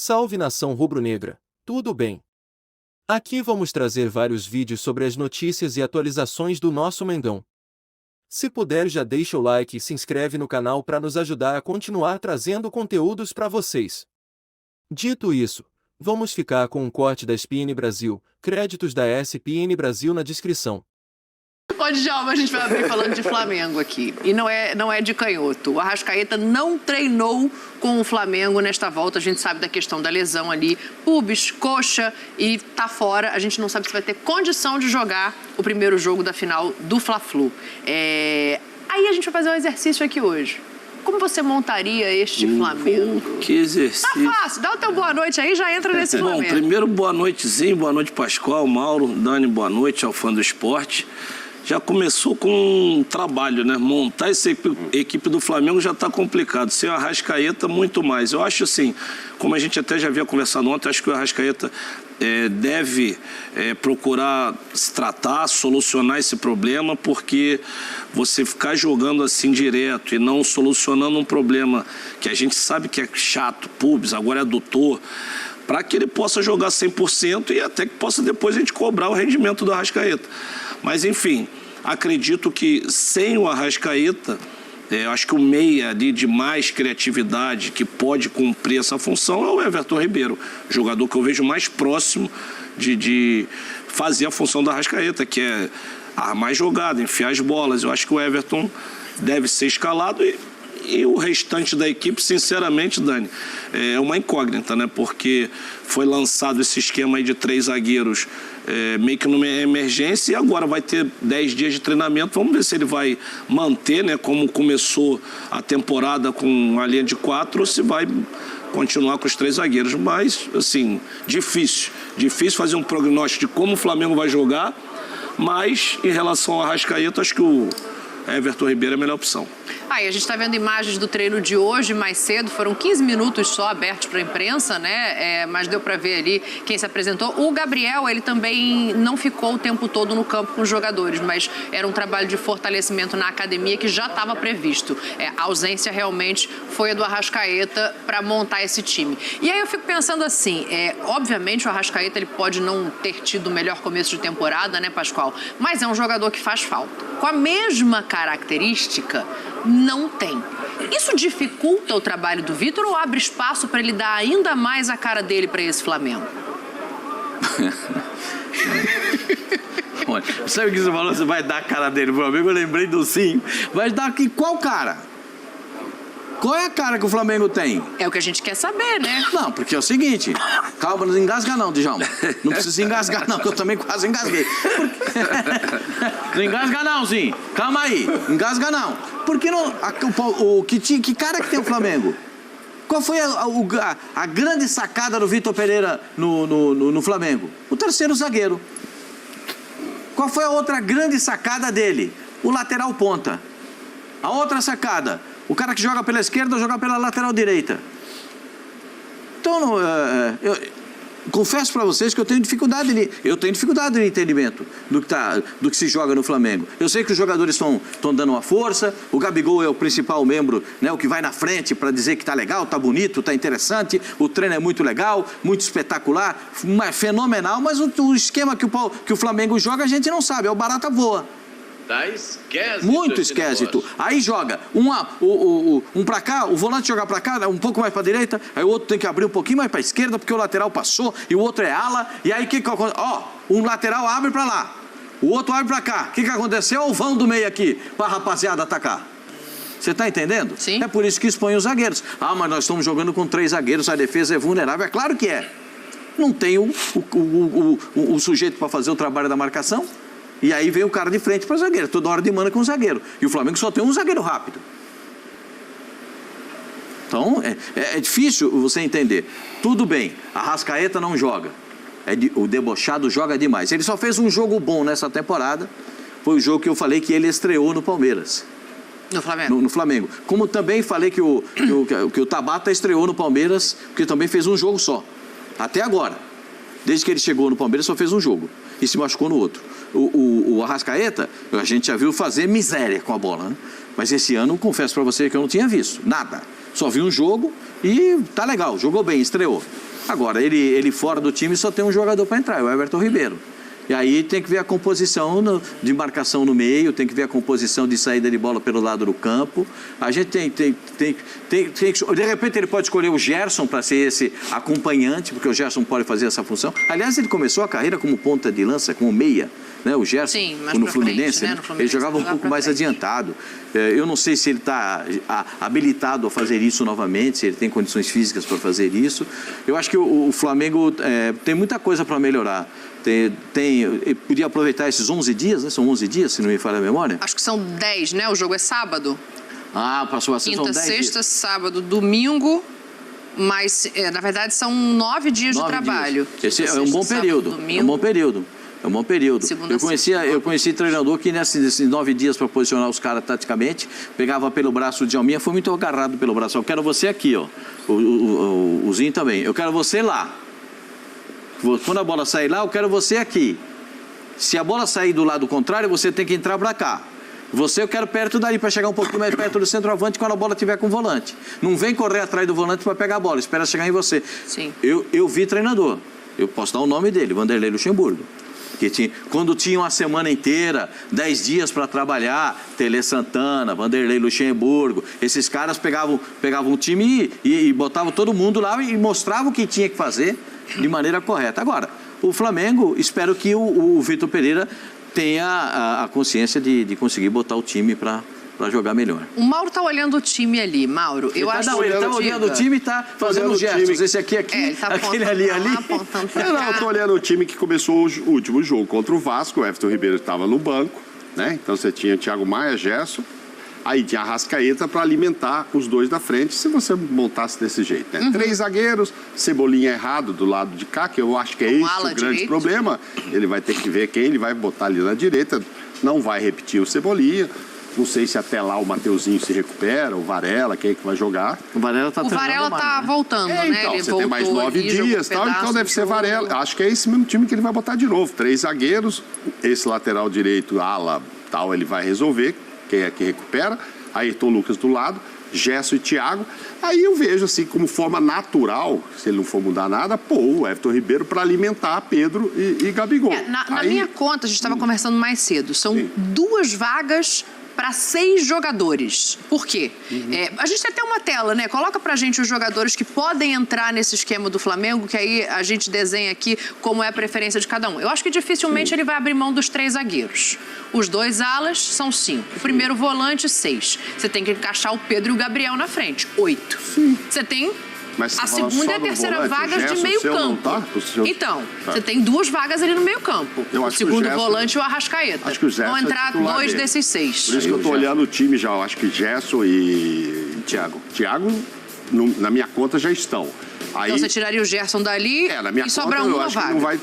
Salve nação rubro-negra, tudo bem? Aqui vamos trazer vários vídeos sobre as notícias e atualizações do nosso Mengão. Se puder já deixa o like e se inscreve no canal para nos ajudar a continuar trazendo conteúdos para vocês. Dito isso, vamos ficar com um corte da ESPN Brasil, créditos da ESPN Brasil na descrição. Ô, Djalma, a gente vai abrir falando de Flamengo aqui. E não é de canhoto. O Arrascaeta não treinou com o Flamengo nesta volta. A gente sabe da questão da lesão ali, pubis, coxa, e tá fora. A gente não sabe se vai ter condição de jogar o primeiro jogo da final do Fla-Flu. Aí a gente vai fazer um exercício aqui hoje. Como você montaria este Flamengo? Que exercício. Tá fácil. Dá o teu boa noite aí e já entra nesse Flamengo. Bom, primeiro boa noitezinho, boa noite Pascoal, Mauro, Dani, boa noite ao fã do esporte. Já começou com um trabalho, né? Montar essa equipe do Flamengo já está complicado. Sem o Arrascaeta, muito mais. Eu acho assim, como a gente até já havia conversado ontem, acho que o Arrascaeta deve procurar se tratar, solucionar esse problema, porque você ficar jogando assim direto e não solucionando um problema que a gente sabe que é chato, pubis, agora é adutor, para que ele possa jogar 100% e até que possa depois a gente cobrar o rendimento do Arrascaeta. Mas, enfim, acredito que sem o Arrascaeta, eu acho que o meia ali de mais criatividade que pode cumprir essa função é o Everton Ribeiro, jogador que eu vejo mais próximo de fazer a função do Arrascaeta, que é armar jogada, enfiar as bolas. Eu acho que o Everton deve ser escalado e o restante da equipe, sinceramente, Dani, é uma incógnita, né? Porque foi lançado esse esquema aí de 3 zagueiros meio que numa emergência e agora vai ter 10 dias de treinamento. Vamos ver se ele vai manter, né? Como começou a temporada com a linha de 4 ou se vai continuar com os 3 zagueiros. Mas, assim, difícil fazer um prognóstico de como o Flamengo vai jogar, mas em relação ao Arrascaeta, acho que o Everton Ribeiro é a melhor opção. Aí a gente está vendo imagens do treino de hoje, mais cedo, foram 15 minutos só abertos para a imprensa, né? Mas deu para ver ali quem se apresentou. O Gabriel, ele também não ficou o tempo todo no campo com os jogadores, mas era um trabalho de fortalecimento na academia que já estava previsto. A ausência realmente foi a do Arrascaeta para montar esse time. E aí eu fico pensando assim, obviamente o Arrascaeta ele pode não ter tido o melhor começo de temporada, né, Pascoal? Mas é um jogador que faz falta. Com a mesma característica, não tem. Isso dificulta o trabalho do Vitor ou abre espaço para ele dar ainda mais a cara dele para esse Flamengo? Sabe o que você falou? Você vai dar a cara dele pro Flamengo? Eu lembrei do sim. Vai dar aqui qual cara? Qual é a cara que o Flamengo tem? É o que a gente quer saber, né? Não, porque é o seguinte... Calma, não engasga não, Djalma. Não precisa engasgar não, que eu também quase engasguei. Não engasga não, sim. Calma aí, engasga não. Porque não, que cara que tem o Flamengo? Qual foi a grande sacada do Vitor Pereira no Flamengo? O terceiro zagueiro. Qual foi a outra grande sacada dele? O lateral ponta. A outra sacada... O cara que joga pela esquerda joga pela lateral direita. Então, eu confesso para vocês que eu tenho dificuldade no entendimento do que se joga no Flamengo. Eu sei que os jogadores estão dando uma força, o Gabigol é o principal membro, né, o que vai na frente para dizer que está legal, está bonito, está interessante, o treino é muito legal, muito espetacular, fenomenal, mas o esquema que o Flamengo joga a gente não sabe, é o barata voa. Tá esquisito. Muito esquisito. Aí joga um pra cá, o volante joga pra cá, um pouco mais pra direita, aí o outro tem que abrir um pouquinho mais pra esquerda, porque o lateral passou, e o outro é ala, e aí o que acontece? Um lateral abre pra lá, o outro abre pra cá. O que aconteceu? O vão do meio aqui, pra rapaziada atacar. Você tá entendendo? Sim. É por isso que expõe os zagueiros. Mas nós estamos jogando com 3 zagueiros, a defesa é vulnerável. É claro que é. Não tem o sujeito pra fazer o trabalho da marcação. E aí vem o cara de frente para o zagueiro, toda hora de mana com o zagueiro. E o Flamengo só tem um zagueiro rápido. Então, é difícil você entender. Tudo bem, a Arrascaeta não joga. O debochado joga demais. Ele só fez um jogo bom nessa temporada. Foi o jogo que eu falei que ele estreou no Palmeiras. No Flamengo? No Flamengo. Como também falei que o Tabata estreou no Palmeiras, porque também fez um jogo só. Até agora. Desde que ele chegou no Palmeiras, só fez um jogo. E se machucou no outro. O Arrascaeta, a gente já viu fazer miséria com a bola, né? Mas esse ano, confesso para você que eu não tinha visto nada. Só vi um jogo e tá legal, jogou bem, estreou. Agora, ele fora do time só tem um jogador para entrar, é o Everton Ribeiro. E aí tem que ver a composição de marcação no meio, tem que ver a composição de saída de bola pelo lado do campo. A gente tem de repente ele pode escolher o Gerson para ser esse acompanhante, porque o Gerson pode fazer essa função. Aliás, ele começou a carreira como ponta de lança, como meia, né? O Gerson, no Fluminense, frente, né? No Fluminense, ele jogava um pouco mais frente. adiantado. Eu não sei se ele está habilitado a fazer isso novamente, se ele tem condições físicas para fazer isso. Eu acho que o Flamengo tem muita coisa para melhorar. Podia aproveitar esses 11 dias, né? São 11 dias, se não me falha a memória. Acho que são 10, né? O jogo é sábado. Passou a sessão 10 Quinta, dias. sexta, sábado, domingo. Mas, na verdade, são 9 dias de trabalho. Esse é um bom período. É um bom período. É um bom período. Eu conheci treinador que nesses 9 dias para posicionar os caras taticamente, pegava pelo braço de Djalminha, foi muito agarrado pelo braço. Eu quero você aqui, ó. O Zinho também. Eu quero você lá. Quando a bola sair lá, eu quero você aqui. Se a bola sair do lado contrário, você tem que entrar para cá. Você eu quero perto dali para chegar um pouquinho mais perto do centroavante quando a bola estiver com o volante. Não vem correr atrás do volante para pegar a bola, espera chegar em você. Sim. Eu vi treinador, eu posso dar o nome dele, Vanderlei Luxemburgo. Quando tinha uma semana inteira, 10 dias para trabalhar, Tele Santana, Vanderlei Luxemburgo, esses caras pegavam o time e botavam todo mundo lá e mostravam o que tinha que fazer de maneira correta. Agora, o Flamengo, espero que o Vitor Pereira tenha a consciência de conseguir botar o time para jogar melhor. O Mauro tá olhando o time ali, Mauro. Ele está olhando o time e está fazendo gestos. Esse aqui, ele tá aquele ali. Apontando pra cá. Eu tô olhando o time que começou o último jogo contra o Vasco. O Everton Ribeiro estava no banco, né? Então você tinha Thiago Maia, Gerson. Aí tinha a Arrascaeta para alimentar os dois da frente, se você montasse desse jeito, né? 3 zagueiros, Cebolinha errado do lado de cá, que eu acho que é esse o grande problema. Ele vai ter que ver quem ele vai botar ali na direita. Não vai repetir o Cebolinha. Não sei se até lá o Mateuzinho se recupera, o Varela, quem é que vai jogar. O Varela tá voltando, né? Então, Ele você tem mais 9 ali, dias e tal, então deve ser Varela. Acho que é esse mesmo time que ele vai botar de novo. 3 zagueiros, esse lateral direito, ala, tal, ele vai resolver. Quem é que recupera, Ayrton Lucas do lado, Gerson e Thiago. Aí eu vejo assim, como forma natural, se ele não for mudar nada, o Everton Ribeiro para alimentar Pedro e Gabigol. Na minha conta, a gente estava conversando mais cedo, são 2 vagas para 6 jogadores. Por quê? A gente tem até uma tela, né? Coloca pra gente os jogadores que podem entrar nesse esquema do Flamengo, que aí a gente desenha aqui como é a preferência de cada um. Eu acho que dificilmente ele vai abrir mão dos 3 zagueiros. Os 2 alas são 5. O primeiro volante, 6. Você tem que encaixar o Pedro e o Gabriel na frente. 8. Você tem a segunda e a terceira vagas de meio campo. Então, você tem 2 vagas ali no meio campo. O segundo volante e o Arrascaeta. Acho que o Gerson vão entrar 2 desses 6. Por isso que eu tô olhando o time já. Eu acho que Gerson e Thiago, na minha conta, já estão. Aí, então você tiraria o Gerson dali e sobra uma vaga. Não vai.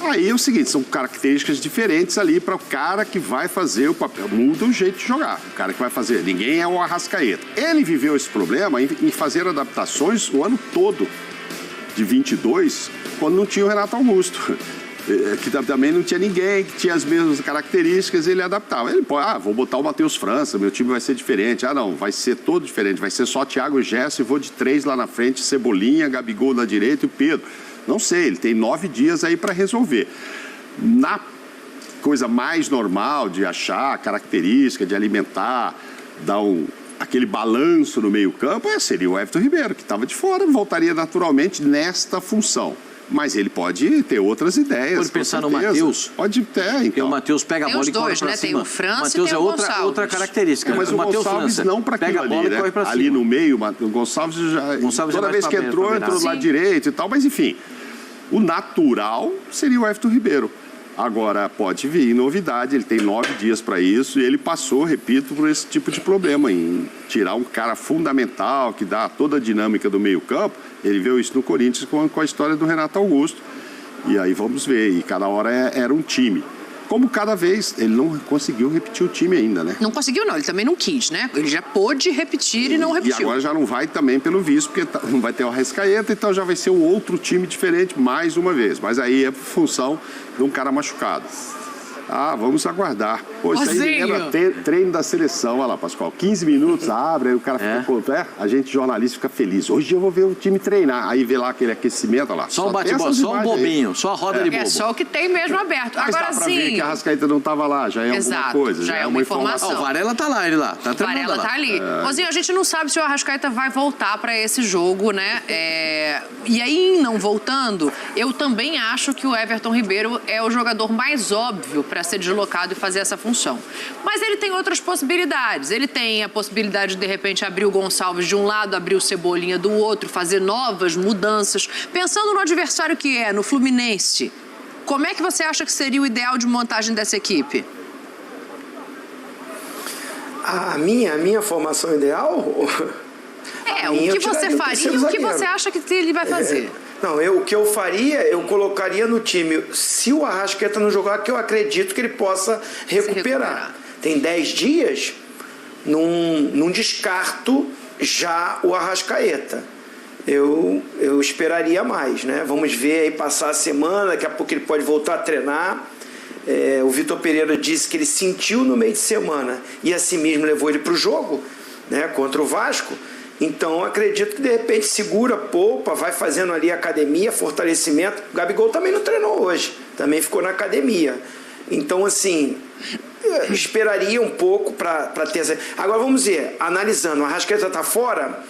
Aí é o seguinte, são características diferentes ali para o cara que vai fazer o papel. Muda o jeito de jogar. O cara que vai fazer. Ninguém é o Arrascaeta. Ele viveu esse problema em fazer adaptações o ano todo de 22, quando não tinha o Renato Augusto. Que também não tinha ninguém, que tinha as mesmas características, ele adaptava. Ele pode, vou botar o Matheus França, meu time vai ser diferente. Não, vai ser todo diferente. Vai ser só Thiago e Gerson e vou de 3 lá na frente, Cebolinha, Gabigol na direita e o Pedro. Não sei, ele tem 9 dias aí para resolver. Na coisa mais normal de achar característica, de alimentar, dar aquele balanço no meio-campo, seria o Everton Ribeiro, que estava de fora, voltaria naturalmente nesta função. Mas ele pode ter outras ideias. Pode pensar no Matheus. Pode ter, então. Porque o Matheus pega a bola e corre pra cima. Tem o França e tem o Gonçalves. outra característica. Mas o Gonçalves não para aquilo ali, né? Ali no meio, o Gonçalves já... Toda vez que entrou do lado direito e tal. Mas, enfim, o natural seria o Everton Ribeiro. Agora, pode vir novidade, ele tem 9 dias para isso e ele passou, repito, por esse tipo de problema, em tirar um cara fundamental, que dá toda a dinâmica do meio-campo. Ele viu isso no Corinthians com a história do Renato Augusto. E aí vamos ver, e cada hora era um time. Como cada vez, ele não conseguiu repetir o time ainda, né? Não conseguiu, não. Ele também não quis, né? Ele já pôde repetir e não repetiu. E agora já não vai também pelo visto, porque não vai ter o Arrascaeta, então já vai ser um outro time diferente mais uma vez. Mas aí é função de um cara machucado. Vamos aguardar. Pô, isso aí me lembra treino da seleção. Olha lá, Pascoal. 15 minutos, abre, aí o cara fica pronto. A gente, jornalista, fica feliz. Hoje eu vou ver o time treinar. Aí vê lá aquele aquecimento, olha lá. Só um bate-bola, só um bobinho, só a roda de bobo. É só o que tem mesmo aberto. Mas agora dá pra sim. ver que a Arrascaeta não estava lá, já é alguma coisa. Já é uma informação. O Varela tá lá, ele lá. Tá treinando Varela lá. tá ali. Rosinho, a gente não sabe se o Arrascaeta vai voltar para esse jogo, né? E aí, não voltando, eu também acho que o Everton Ribeiro é o jogador mais óbvio para ser deslocado e fazer essa função. Mas ele tem outras possibilidades. Ele tem a possibilidade de repente, abrir o Gonçalves de um lado, abrir o Cebolinha do outro, fazer novas mudanças. Pensando no adversário que é, no Fluminense, como é que você acha que seria o ideal de montagem dessa equipe? A minha formação ideal? O que você faria e o que você acha que ele vai fazer? O que eu faria, eu colocaria no time, se o Arrascaeta não jogar, que eu acredito que ele possa recuperar. Tem 10 dias, não descarto já o Arrascaeta. Eu esperaria mais, né? Vamos ver aí passar a semana, daqui a pouco ele pode voltar a treinar. O Vitor Pereira disse que ele sentiu no meio de semana e assim mesmo levou ele para o jogo, né, contra o Vasco. Então, acredito que, de repente, segura, poupa, vai fazendo ali academia, fortalecimento. O Gabigol também não treinou hoje, também ficou na academia. Então, assim, esperaria um pouco para ter essa... Agora, vamos ver, analisando, o Arrascaeta está fora,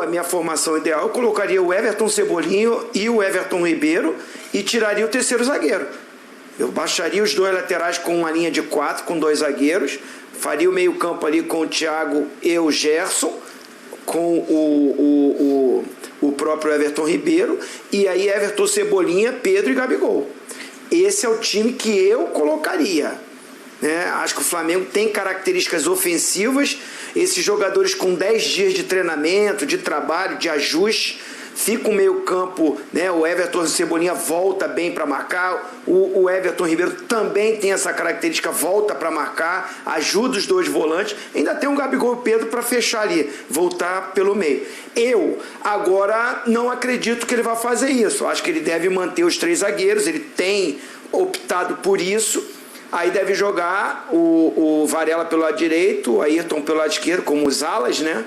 a minha formação ideal, eu colocaria o Everton Cebolinha e o Everton Ribeiro e tiraria o terceiro zagueiro. Eu baixaria os dois laterais com uma linha de 4, com 2 zagueiros, faria o meio campo ali com o Thiago e o Gerson, com o próprio Everton Ribeiro, e aí Everton, Cebolinha, Pedro e Gabigol. Esse é o time que eu colocaria, né? Acho que o Flamengo tem características ofensivas, esses jogadores com 10 dias de treinamento, de trabalho, de ajuste, fica o meio campo, né? O Everton Cebolinha volta bem para marcar, o Everton Ribeiro também tem essa característica, volta para marcar, ajuda os dois volantes, ainda tem um Gabigol e Pedro para fechar ali, voltar pelo meio. Eu agora não acredito que ele vai fazer isso, acho que ele deve manter os 3 zagueiros, ele tem optado por isso, aí deve jogar o Varela pelo lado direito, o Ayrton pelo lado esquerdo, como os alas, né?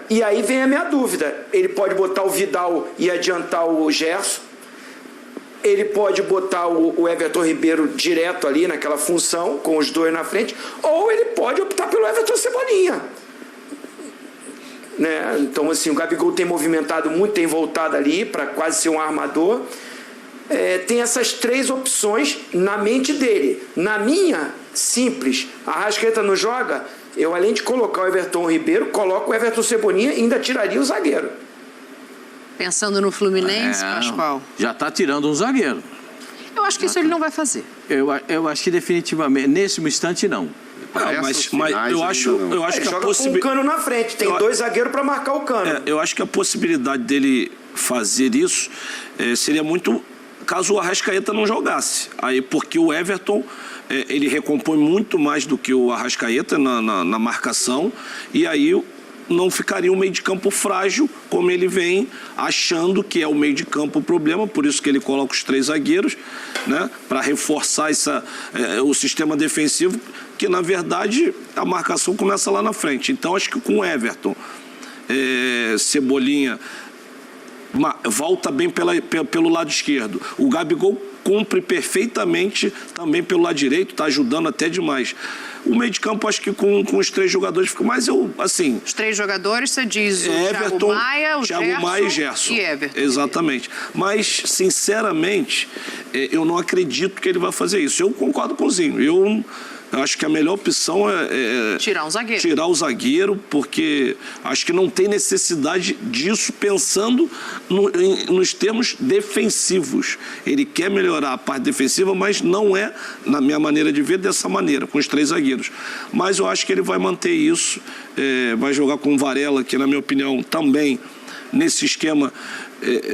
E aí vem a minha dúvida, ele pode botar o Vidal e adiantar o Gerson, ele pode botar o Everton Ribeiro direto ali naquela função, com os dois na frente, ou ele pode optar pelo Everton Cebolinha, né? Então assim, o Gabigol tem movimentado muito, tem voltado ali para quase ser um armador. Tem essas 3 opções na mente dele. Na minha, simples, a Arrascaeta não joga, eu além de colocar o Everton Ribeiro, coloco o Everton Cebolinha e ainda tiraria o zagueiro. Pensando no Fluminense, Pascoal? Já está tirando um zagueiro. Eu acho que isso ele não vai fazer. Eu acho que definitivamente, nesse instante não. Mas eu acho que a joga com o Cano na frente, tem 2 zagueiros para marcar o Cano. Eu acho que a possibilidade dele fazer isso seria muito caso o Arrascaeta não jogasse. Aí, porque o Everton ele recompõe muito mais do que o Arrascaeta na marcação, e aí não ficaria um meio de campo frágil, como ele vem achando que é o meio de campo o problema, por isso que ele coloca os 3 zagueiros, né, para reforçar o sistema defensivo, que na verdade a marcação começa lá na frente. Então acho que com o Everton, Cebolinha volta bem pelo lado esquerdo, o Gabigol cumpre perfeitamente também pelo lado direito, está ajudando até demais. O meio de campo, acho que com os 3 jogadores fica mais assim. Os 3 jogadores, você diz o Everton, Thiago Maia, o Gerson e Everton. Exatamente. Mas, sinceramente, eu não acredito que ele vai fazer isso. Eu concordo com o Zinho. Eu acho que a melhor opção é tirar um zagueiro. Tirar o zagueiro, porque acho que não tem necessidade disso, pensando nos termos defensivos. Ele quer melhorar a parte defensiva, mas não é, na minha maneira de ver, dessa maneira, com os 3 zagueiros. Mas eu acho que ele vai manter isso, vai jogar com o Varela, que na minha opinião também, nesse esquema,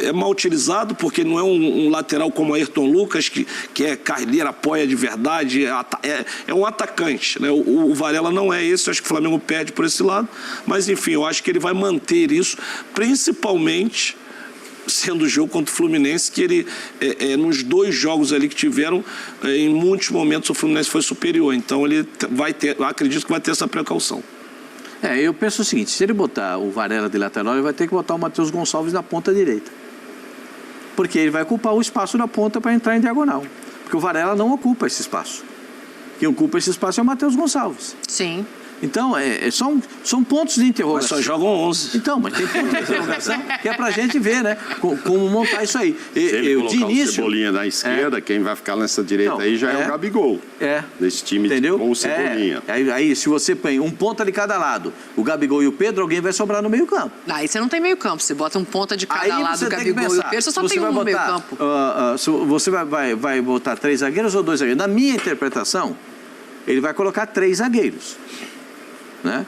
é mal utilizado, porque não é um lateral como Ayrton Lucas, que é carreira, apoia de verdade, é um atacante, né? O Varela não é esse, eu acho que o Flamengo perde por esse lado, mas enfim, eu acho que ele vai manter isso, principalmente sendo o jogo contra o Fluminense, que ele, nos 2 jogos ali que tiveram, em muitos momentos o Fluminense foi superior. Então ele vai ter, acredito que vai ter essa precaução. Eu penso o seguinte, se ele botar o Varela de lateral, ele vai ter que botar o Matheus Gonçalves na ponta direita. Porque ele vai ocupar o espaço da ponta para entrar em diagonal. Porque o Varela não ocupa esse espaço. Quem ocupa esse espaço é o Matheus Gonçalves. Sim. Então, são pontos de interrogação. Mas só jogam 11. Então, mas tem pontos de interrogação que é pra gente ver, né? Como montar isso aí. Se ele Eu, colocar de o início... Cebolinha na esquerda, quem vai ficar nessa direita Não, aí já é o Gabigol. Nesse time entendeu? com o Cebolinha. Aí, se você põe um ponta de cada lado, o Gabigol e o Pedro, alguém vai sobrar no meio campo. Aí você não tem meio campo. Você bota um ponta de cada Aí lado, você o tem que Gabigol e pensar, o Pedro, você só você tem vai um no meio botar, campo. Você vai botar 3 zagueiros ou 2 zagueiros? Na minha interpretação, ele vai colocar 3 zagueiros. Né?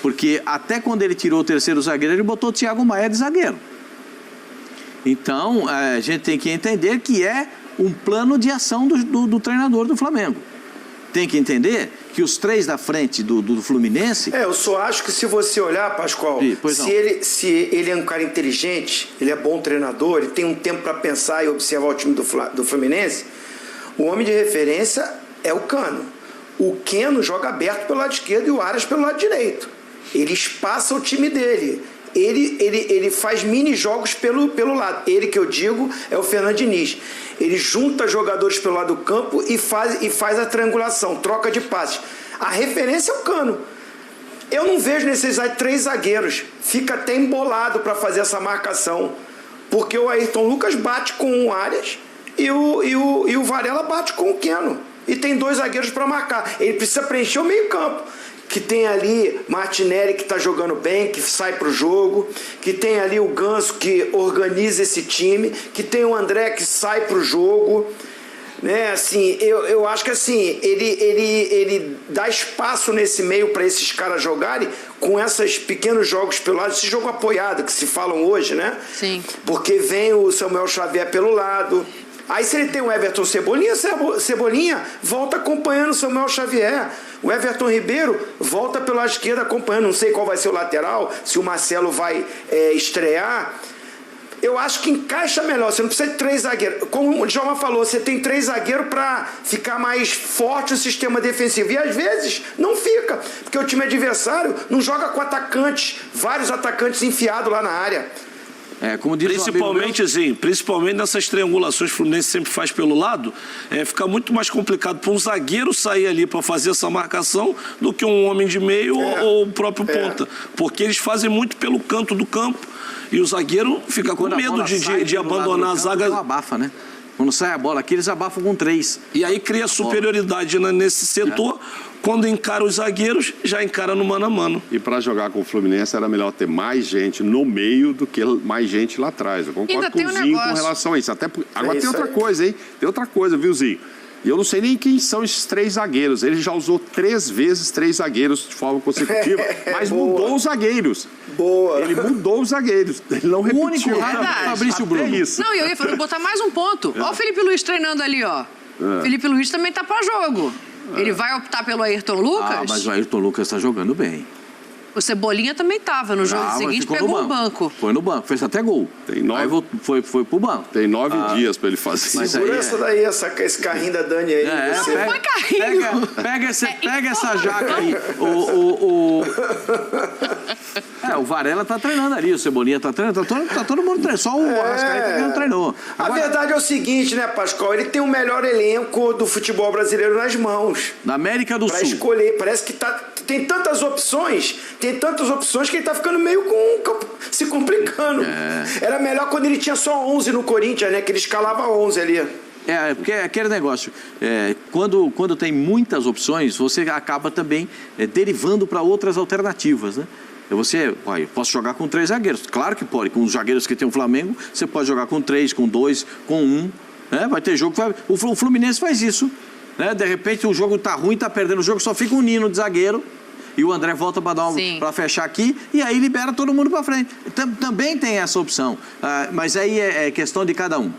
Porque até quando ele tirou o terceiro zagueiro, ele botou o Thiago Maia de zagueiro. Então, a gente tem que entender que é um plano de ação do treinador do Flamengo. Tem que entender que os 3 da frente do Fluminense... Eu só acho que se você olhar, Pascoal, se ele é um cara inteligente, ele é bom treinador, ele tem um tempo para pensar e observar o time do Fluminense, o homem de referência é o Cano. O Keno joga aberto pelo lado esquerdo e o Arias pelo lado direito. Ele espaça o time dele. Ele faz mini-jogos pelo lado. Ele, que eu digo, é o Fernando Diniz. Ele junta jogadores pelo lado do campo e faz a triangulação, troca de passes. A referência é o Cano. Eu não vejo necessidade de 3 zagueiros. Fica até embolado para fazer essa marcação. Porque o Ayrton Lucas bate com o Arias e o Varela bate com o Keno. E tem 2 zagueiros para marcar. Ele precisa preencher o meio campo. Que tem ali Martinelli, que está jogando bem, que sai para o jogo. Que tem ali o Ganso, que organiza esse time. Que tem o André, que sai para o jogo. Né? Assim, eu acho que assim, ele dá espaço nesse meio para esses caras jogarem com esses pequenos jogos pelo lado. Esse jogo apoiado que se falam hoje, né? Sim. Porque vem o Samuel Xavier pelo lado. Aí se ele tem o Everton Cebolinha volta acompanhando o Samuel Xavier. O Everton Ribeiro volta pela esquerda acompanhando. Não sei qual vai ser o lateral, se o Marcelo vai estrear. Eu acho que encaixa melhor. Você não precisa de 3 zagueiros. Como o Djalma falou, você tem 3 zagueiros para ficar mais forte o sistema defensivo. E às vezes não fica, porque o time adversário não joga com atacantes, vários atacantes enfiados lá na área. Como diz principalmente nessas triangulações que o Fluminense sempre faz pelo lado, fica muito mais complicado para um zagueiro sair ali para fazer essa marcação do que um homem de meio ou o próprio ponta. Porque eles fazem muito pelo canto do campo e o zagueiro fica com medo de abandonar a zaga. Não abafa, né? Quando sai a bola aqui, eles abafam com 3. E aí cria superioridade nesse setor. Quando encara os zagueiros, já encara no mano a mano. E para jogar com o Fluminense era melhor ter mais gente no meio do que mais gente lá atrás. Eu concordo com o Zinho com relação a isso. Agora tem outra coisa, hein? Tem outra coisa, viu, Zinho? E eu não sei nem quem são esses 3 zagueiros. Ele já usou 3 vezes 3 zagueiros de forma consecutiva, mas mudou os zagueiros. Ele mudou os zagueiros. Ele não repetiu. O único Fabrício Bruno. Isso. Não, e eu ia botar mais um ponto. Olha o Felipe Luiz treinando ali, ó. Felipe Luiz também tá para jogo. Ele vai optar pelo Ayrton Lucas? Mas o Ayrton Lucas está jogando bem. O Cebolinha também estava no jogo seguinte, pegou o banco. Foi no banco, fez até gol. Aí foi pro banco. Tem 9 dias para ele fazer. Segura esse carrinho da Dani aí. Não foi carrinho. Pega essa jaca aí. O Varela tá treinando ali, o Cebolinha tá treinando, tá todo mundo treinando, só o Arrascaeta que não treinou. Agora, a verdade é o seguinte, né, Pascoal? Ele tem o melhor elenco do futebol brasileiro nas mãos. Na América do Sul. Pra escolher, parece que tem tantas opções que ele tá ficando meio se complicando. Era melhor quando ele tinha só 11 no Corinthians, né, que ele escalava 11 ali. Porque é aquele negócio, quando tem muitas opções, você acaba também derivando para outras alternativas, né? Eu posso jogar com 3 zagueiros. Claro que pode. Com os zagueiros que tem o Flamengo, você pode jogar com 3, com 2, com 1. Né? Vai ter jogo. O Fluminense faz isso. Né? De repente o jogo tá ruim, tá perdendo o jogo, só fica um Nino de zagueiro. E o André volta para fechar aqui. E aí libera todo mundo para frente. Também tem essa opção. Mas aí é questão de cada um.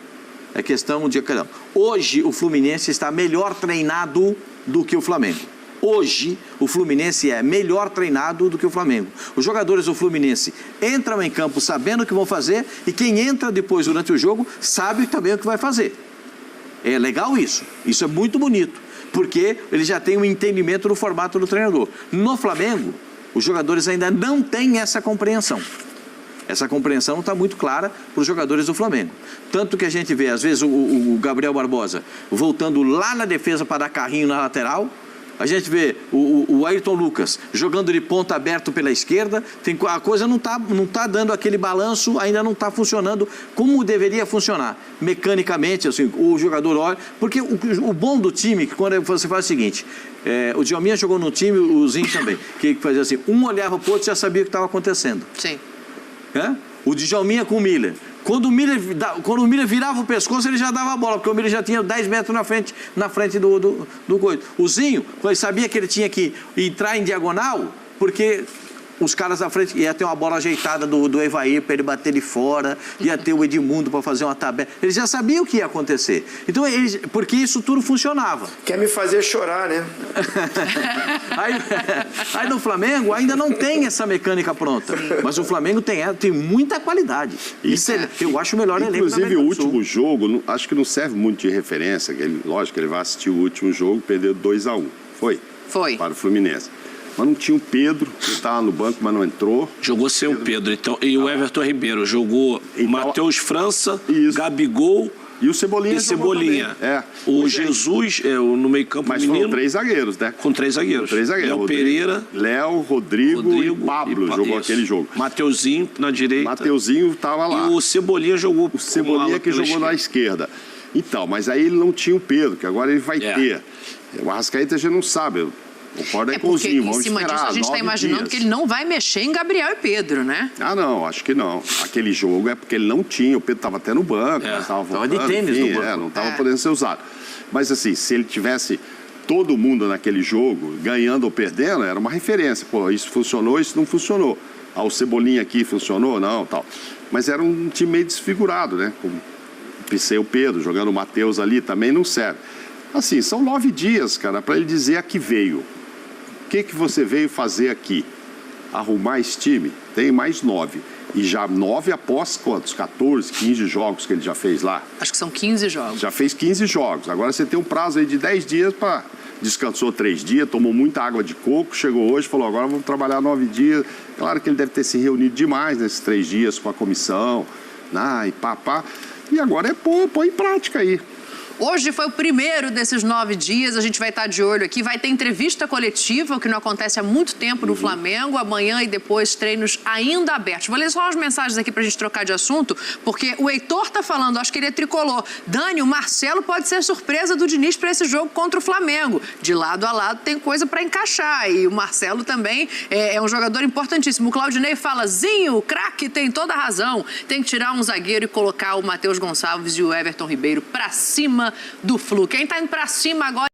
É questão de cada um. Hoje o Fluminense está melhor treinado do que o Flamengo. Hoje, o Fluminense é melhor treinado do que o Flamengo. Os jogadores do Fluminense entram em campo sabendo o que vão fazer e quem entra depois durante o jogo sabe também o que vai fazer. É legal isso. Isso é muito bonito, porque ele já tem um entendimento do formato do treinador. No Flamengo, os jogadores ainda não têm essa compreensão. Essa compreensão não está muito clara para os jogadores do Flamengo. Tanto que a gente vê, às vezes, o Gabriel Barbosa voltando lá na defesa para dar carrinho na lateral. A gente vê o Ayrton Lucas jogando de ponta aberto pela esquerda. A coisa não tá dando aquele balanço, ainda não está funcionando como deveria funcionar. Mecanicamente, assim, o jogador olha... Porque o bom do time, que quando você faz o seguinte... o Djalminha jogou no time, o Zinho também, que fazia assim, um olhava para o outro e já sabia o que estava acontecendo. Sim. O Djalminha com o Miller. Quando o Miller virava o pescoço, ele já dava a bola, porque o Miller já tinha 10 metros na frente do coisa. O Zinho, ele sabia que ele tinha que entrar em diagonal, porque os caras da frente ia ter uma bola ajeitada do Evair para ele bater de fora, ia ter o Edmundo para fazer uma tabela. Ele já sabia o que ia acontecer. Então, porque isso tudo funcionava. Quer me fazer chorar, né? Aí no Flamengo ainda não tem essa mecânica pronta. Mas o Flamengo tem muita qualidade. Eu acho o melhor elenco. Inclusive, o último jogo, acho que não serve muito de referência. Lógico que ele vai assistir o último jogo, perdeu 2-1. Foi. Para o Fluminense. Mas não tinha o Pedro, que estava no banco, mas não entrou. Jogou sem o Pedro. Então, e o Everton Ribeiro jogou Matheus França, Gabigol e o Cebolinha. O Jesus, no meio-campo, mas foram 3 zagueiros, né? Com 3 zagueiros. Léo Pereira, Léo, Rodrigo e Pablo jogou aquele jogo. Mateuzinho na direita. Mateuzinho estava lá. E o Cebolinha jogou. O Cebolinha que jogou na esquerda. Então, mas aí ele não tinha o Pedro, que agora ele vai ter. O Arrascaeta já não sabe. Concordo com o Zinho, vamos esperar. Em cima disso, a gente está imaginando que ele não vai mexer em Gabriel e Pedro, né? Não, acho que não. Aquele jogo é porque ele não tinha, o Pedro estava até no banco, estava de tênis no banco. Não estava podendo ser usado. Mas assim, se ele tivesse todo mundo naquele jogo, ganhando ou perdendo, era uma referência. Pô, isso funcionou, isso não funcionou. O Cebolinha aqui funcionou, não, tal. Mas era um time meio desfigurado, né? Com o Pedro, jogando o Matheus ali, também não serve. Assim, são 9 dias, cara, para ele dizer a que veio. O que você veio fazer aqui? Arrumar esse time? Tem mais 9. E já 9 após quantos? 14, 15 jogos que ele já fez lá? Acho que são 15 jogos. Já fez 15 jogos. Agora você tem um prazo aí de 10 dias para... Descansou 3 dias, tomou muita água de coco, chegou hoje, falou, agora vamos trabalhar 9 dias. Claro que ele deve ter se reunido demais nesses 3 dias com a comissão, e pá. E agora é pôr em prática aí. Hoje foi o primeiro desses 9 dias, a gente vai estar de olho aqui, vai ter entrevista coletiva, o que não acontece há muito tempo no Flamengo, amanhã e depois treinos ainda abertos. Vou ler só umas mensagens aqui pra gente trocar de assunto, porque o Heitor tá falando, acho que ele é tricolor. Dani, o Marcelo pode ser surpresa do Diniz para esse jogo contra o Flamengo. De lado a lado tem coisa para encaixar e o Marcelo também é um jogador importantíssimo. O Claudinei fala, Zinho, o craque tem toda a razão, tem que tirar um zagueiro e colocar o Matheus Gonçalves e o Everton Ribeiro para cima do Flu. Quem tá indo pra cima agora